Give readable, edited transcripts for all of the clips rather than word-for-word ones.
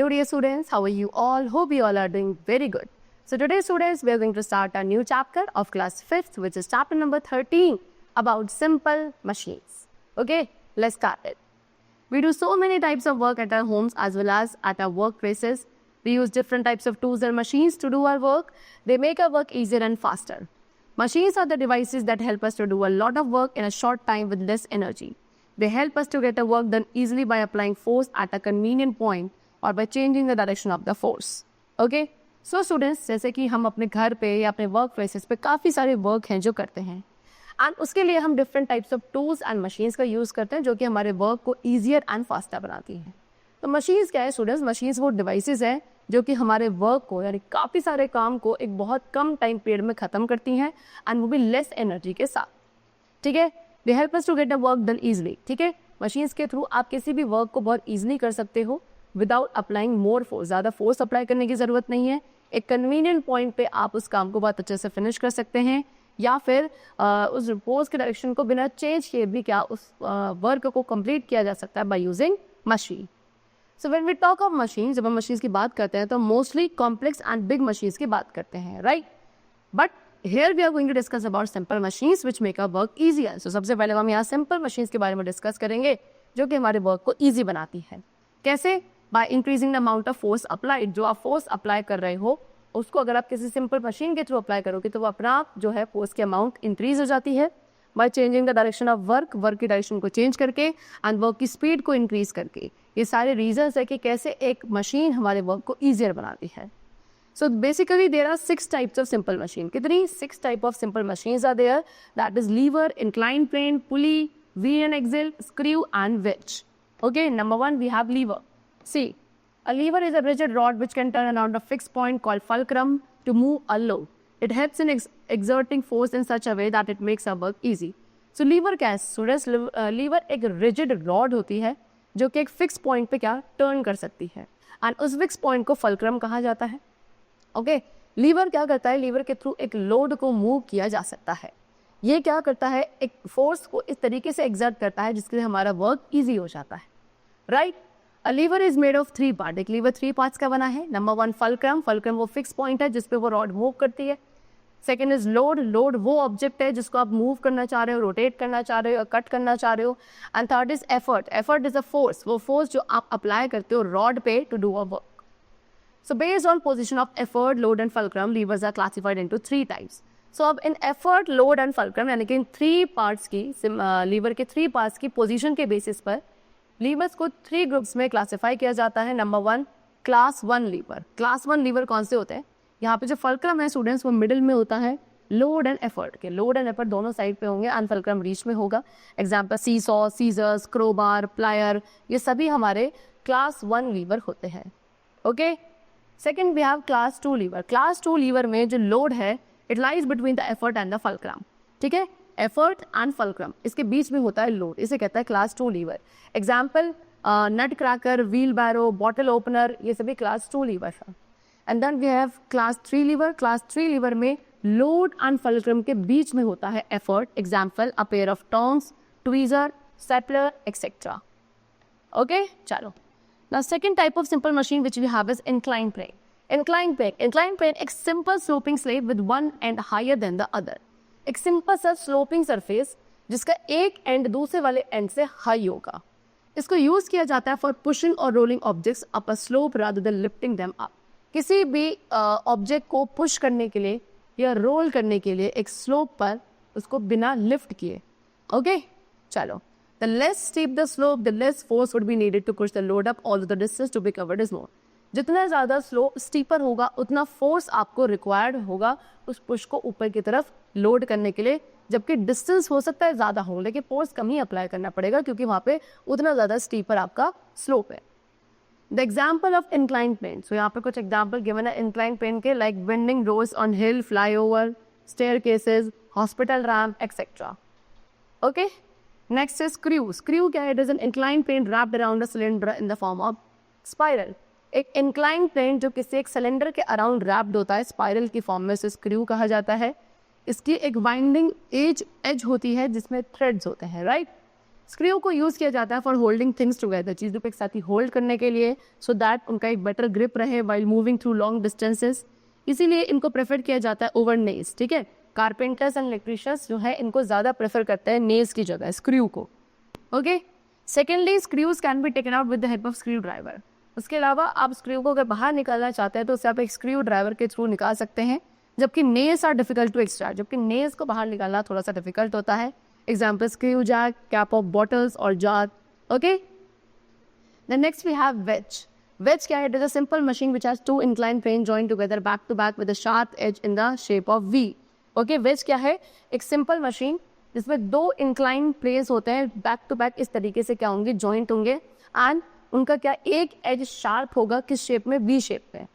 Hello dear students, how are you all? Hope you all are doing very good. So today students, we are going to start a new chapter of class 5th, which is chapter number 13 about simple machines. Okay, let's start it. We do so many types of work at our homes as well as at our workplaces. We use different types of tools and machines to do our work. They make our work easier and faster. Machines are the devices that help us to do a lot of work in a short time with less energy. They help us to get the work done easily by applying force at a convenient point or by changing the direction of the force. Okay? So students, जैसे कि हम अपने घर पे या अपने work places पे काफ़ी सारे वर्क हैं जो करते हैं एंड उसके लिए हम different types of tools and machines का यूज़ करते हैं जो कि हमारे वर्क को ईजियर एंड फास्टर बनाती हैं. तो मशीन्स क्या है स्टूडेंट्स? मशीन्स वो डिवाइसेस हैं जो कि हमारे वर्क को यानी काफ़ी सारे काम को एक बहुत कम टाइम पीरियड में ख़त्म करती हैं एंड वो भी लेस एनर्जी के साथ. ठीक है? They help us to get the work done easily. ठीक है? मशीन्स के थ्रू आप किसी भी वर्क को बहुत ईजिली कर सकते हो विदाउट अप्लाइंग मोर फोर्स. ज़्यादा फोर्स अप्लाई करने की ज़रूरत नहीं है. एक कन्वीनियंट पॉइंट पे आप उस काम को बहुत अच्छे से फिनिश कर सकते हैं या फिर उस फोर्स के डायरेक्शन को बिना चेंज किए भी क्या उस वर्क को कंप्लीट किया जा सकता है by using machine. So when we talk of machine, जब हम मशीन्स की बात करते हैं तो mostly complex and big machines की बात करते हैं, right? But here we are going to discuss about simple machines which make our work easier. So सबसे पहले हम यहाँ सिंपल मशीन्स के बारे में डिस्कस करेंगे जो कि हमारे वर्क को ईजी बनाती है. कैसे? By increasing the amount of force applied. जो आप फोर्स अप्लाई कर रहे हो उसको अगर आप किसी सिंपल मशीन के थ्रू अप्लाई करोगे तो वो अपना जो है फोर्स की अमाउंट इंक्रीज हो जाती है by changing the direction of work की डायरेक्शन को चेंज करके एंड वर्क की स्पीड को इंक्रीज करके. ये सारे रीजंस है कि कैसे एक मशीन हमारे वर्क को ईजियर बनाती है. So basically there are 6 types of simple machine. कितनी? 6 type of simple machines are there. That is lever, incline plane, pulley, wheel and axle, screw and wedge. Okay, number 1 we have lever. See, a lever is a rigid rod which can turn around a fixed point called fulcrum to move a load. It helps in exerting force in such a way that it makes our work easy. So lever क्या है? Students, lever एक rigid rod होती है जो कि एक fixed point पे क्या turn कर सकती है and उस fixed point को fulcrum कहा जाता है. Okay, lever क्या करता है? lever के थ्रू एक load को move किया जा सकता है. ये क्या करता है? एक फोर्स को इस तरीके से exert करता है जिसके लिए हमारा वर्क ईजी हो जाता है, right? A lever is made of 3 part. एक लीवर 3 पार्ट्स का बना है. Number 1 fulcrum. फल्क्रम वो फिक्स पॉइंट है जिसपे वो रॉड मूव करती है. Second is load. लोड वो ऑब्जेक्ट है जिसको आप मूव करना चाह रहे हो, रोटेट करना चाह रहे हो, कट करना चाह रहे हो. And third is effort. Effort is a force. वो फोर्स जो आप अप्लाई करते हो रॉड पे to do a work. So based on position of effort, load and fulcrum, levers are classified into 3 types. So अब इन एफर्ट, लोड एंड फल्क्रम यानी कि इन 3 पार्ट्स की लीवर के 3 पार्ट्स की पोजीशन के बेसिस पर लीवर्स को 3 ग्रुप्स में क्लासिफाई किया जाता है. Number 1 class 1 lever. Class 1 lever कौन से होते हैं? यहाँ पे जो फल्क्रम है स्टूडेंट्स वो मिडिल में होता है लोड एंड एफर्ट के. लोड एंड एफर्ट दोनों साइड पे होंगे एंड फल्क्रम बीच में होगा. Example seesaw, scissors, crowbar, plier, ये सभी हमारे क्लास 1 लीवर होते हैं. Okay. Second we have class 2 lever. Class 2 lever में जो लोड है it lies between the effort and the fulcrum. ठीक है? एफर्ट एंड फल्क्रम इसके बीच में होता है लोड. इसे कहता है class 2 lever. Example nut cracker, wheel barrow, bottle opener, ये सभी क्लास 2 लीवर है. And then we have class 3 lever. Class 3 lever में लोड एंड फल्क्रम के बीच में होता है effort. Example a pair of tongs, tweezer, stapler etcetera. Okay, चलो. Now second type of simple machine which we have is incline plane. Incline plane एक simple sloping slab with one and higher than the other. एक simple सा sloping surface जिसका एक and दूसरे वाले and से high होगा. इसको यूज किया जाता है फॉर पुशिंग और rolling objects up a slope rather than lifting them up. किसी भी ऑब्जेक्ट को पुश करने के लिए या रोल करने के लिए एक स्लोप पर उसको बिना लिफ्ट किए. ओके, चलो. The less steep the slope, the less force would be needed to push the load up, although the distance to be covered is more. जितना ज़्यादा स्लो स्टीपर होगा उतना फोर्स आपको रिक्वायर्ड होगा उस पुश को ऊपर की तरफ लोड करने के लिए, जबकि डिस्टेंस हो सकता है ज़्यादा हो लेकिन फोर्स कम ही अप्लाई करना पड़ेगा क्योंकि वहाँ पे उतना ज़्यादा स्टीपर आपका स्लोप है. The example of incline plane. So यहाँ पे कुछ एग्जाम्पल गिवन है इंक्लाइन प्लेन के, like winding roads on hill, flyover, staircases, hospital ramp etcetera. Okay, next is screw. Screw क्या है? It is an incline plane wrapped around a cylinder in the form of spiral. एक incline plane जो किसी एक cylinder के around wrapped होता है spiral की फॉर्म में, उसे स्क्रू कहा जाता है. इसकी एक वाइंडिंग एज होती है जिसमें थ्रेड्स होते हैं, राइट? स्क्रू को यूज़ किया जाता है फॉर होल्डिंग थिंग्स टुगेदर, चीज़ों को एक साथ ही होल्ड करने के लिए, सो दैट उनका एक बेटर ग्रिप रहे while moving through long distances. इसीलिए इनको प्रेफर किया जाता है ओवर नेल्स, ठीक है। कारपेंटर्स एंड इलेक्ट्रिशियंस जो है इनको ज़्यादा प्रेफर करते हैं नेल्स की जगह स्क्रू को, okay. Secondly, screws can be taken out with the help of screwdriver. उसके अलावा आप स्क्रू को अगर बाहर निकालना चाहते हैं तो उसे आप एक स्क्रू ड्राइवर के थ्रू निकाल सकते हैं, जबकि nails are difficult to extract, जबकि नेल्स को बाहर निकालना थोड़ा सा डिफिकल्ट होता है। Example screw jack, cap of bottles और jar, okay. Then next we have wedge. Wedge क्या है? It is a simple machine which has two incline plane joint together back to back with a sharp edge in the shape of V, okay. Wedge क्या है? एक simple machine जिसमें दो incline planes होते हैं back to back, इस तरीके से क्या होंगे, जॉइंट होंगे, एंड उनका क्या एक एज शार्प होगा, किस शेप में? वी शेप में,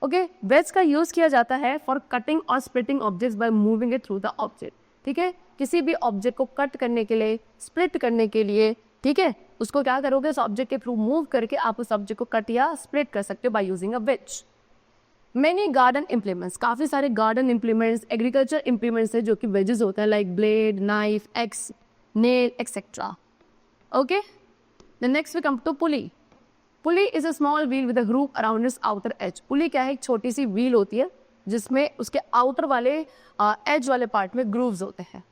ओके। वेज का यूज किया जाता है फॉर कटिंग और splitting objects by moving it through the object, ठीक है। किसी भी ऑब्जेक्ट को कट करने के लिए, स्प्लिट करने के लिए, ठीक है, उसको क्या करोगे, उस ऑब्जेक्ट के थ्रू मूव करके आप उस ऑब्जेक्ट को कट या स्प्लिट कर सकते हो by using a wedge. Many garden implements, काफ़ी सारे गार्डन इम्प्लीमेंट्स, एग्रीकल्चर इम्प्लीमेंट्स है जो कि वेजेस होते हैं, like blade, knife, axe, nail etcetera, okay. The next we come to pulley. Pulley is a small wheel with a groove around its outer edge. Pulley क्या है? एक छोटी सी wheel होती है जिसमें उसके आउटर वाले एज वाले पार्ट में ग्रूव्स होते हैं।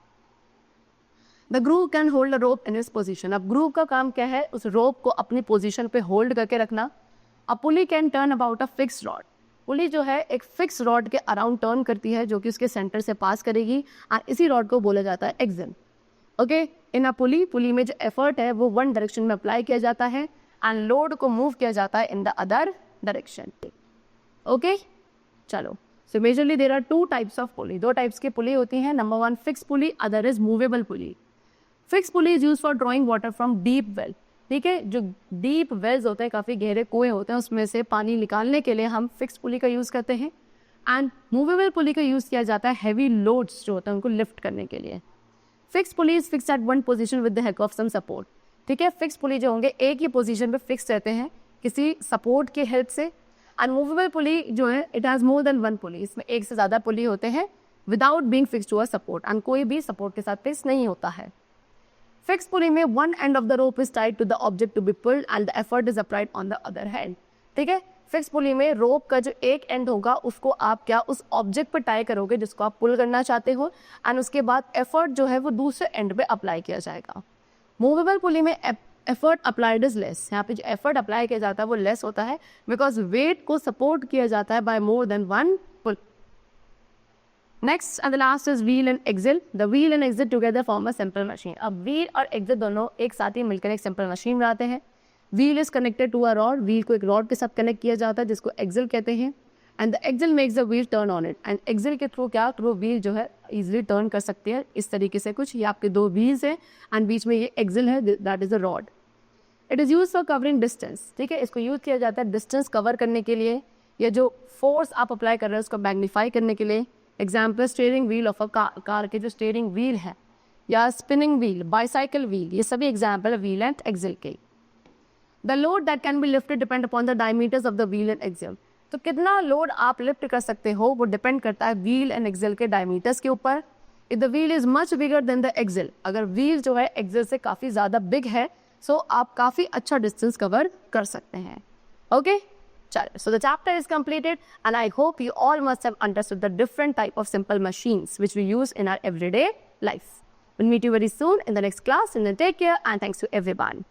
The groove can hold a rope in its position. अब ग्रूव का काम क्या है? उस रोप को अपनी पोजिशन पे होल्ड करके रखना। A pulley can turn about a fix rod. Pulley जो है एक फिक्स रॉड के अराउंड टर्न करती है जो कि उसके सेंटर से पास करेगी, और इसी रॉड को बोला जाता है एक्सिल, ओके। इन अ पुली में जो एफर्ट है वो वन डायरेक्शन में अप्लाई किया जाता है एंड लोड को मूव किया जाता है in the other direction, okay. चलो, so majorly there are two types of pulley. दो टाइप्स की पुली होती हैं। Number one fix pulley, other is movable pulley. Fix pulley is use for drawing water from deep well, ठीक है। जो deep Wales होते हैं, काफ़ी गहरे कुएं होते हैं, उसमें से पानी निकालने के लिए हम फिक्स पुली का यूज़ करते हैं। एंड मूवेबल पुली का यूज़ किया जाता है हैवी लोड्स जो होते हैं उनको लिफ्ट करने के लिए। Fix pulley is fix at one position with the help of some support, ठीक है। फिक्स पुली जो होंगे एक ही पोजीशन पे फिक्स रहते हैं किसी सपोर्ट की हेल्प से। एंड मूवेबल पुली जो है it has more than one pulley, इसमें एक से ज़्यादा पुली होते हैं without being fix to a support, and कोई भी सपोर्ट के साथ फिक्स नहीं होता है। फिक्स पुली में one end of the rope is tied to the object to be pulled and the effort is applied on the other hand, ठीक है। फिक्स पुली में रोप का जो एक एंड होगा उसको आप क्या उस ऑब्जेक्ट पर टाई करोगे जिसको आप पुल करना चाहते हो, एंड उसके बाद एफर्ट जो है वो दूसरे एंड पे अप्लाई किया जाएगा। मूवेबल पुली में एफर्ट अप्लाइड इज लेस, यहाँ पे जो एफर्ट अप्लाई किया जाता है वो लेस होता है बिकॉज वेट को सपोर्ट किया जाता है by more than one pull. Next and the last is wheel and axle. The wheel and axle together form a simple machine. अब wheel और axle दोनों एक साथ ही मिलकर एक simple machine बनाते हैं। Wheel is connected to a rod. Wheel को एक rod के साथ connect किया जाता है जिसको axle कहते हैं। And the axle makes the wheel turn on it. And axle के through क्या through wheel जो है easily turn कर सकती है इस तरीके से। कुछ ये आपके दो wheels हैं and बीच में ये axle है, that is a rod. It is used for covering distance. ठीक है, इसको यूज किया जाता है distance cover करने के लिए या जो force आप अप्लाई कर रहे हैं उसको मैग्नीफाई करने के लिए। Example steering wheel of a car के जो स्टीयरिंग व्हील है या स्पिनिंग व्हील, बाईसाइकिल व्हील, ये सभी एग्जाम्पल है व्हील एंड एक्सिल के। The load that can be lifted depend upon the diameters of the wheel and axle. तो कितना लोड आप लिफ्ट कर सकते हो वो डिपेंड करता है व्हील एंड एक्सिल के डायमीटर्स के ऊपर। If the wheel is much bigger than the axle, अगर व्हील जो है एक्सिल से काफ़ी ज़्यादा बिग है सो आप काफ़ी अच्छा डिस्टेंस कवर कर सकते हैं, okay. So the chapter is completed and I hope you all must have understood the different type of simple machines which we use in our everyday life. We'll meet you very soon in the next class and then take care and thanks to everyone.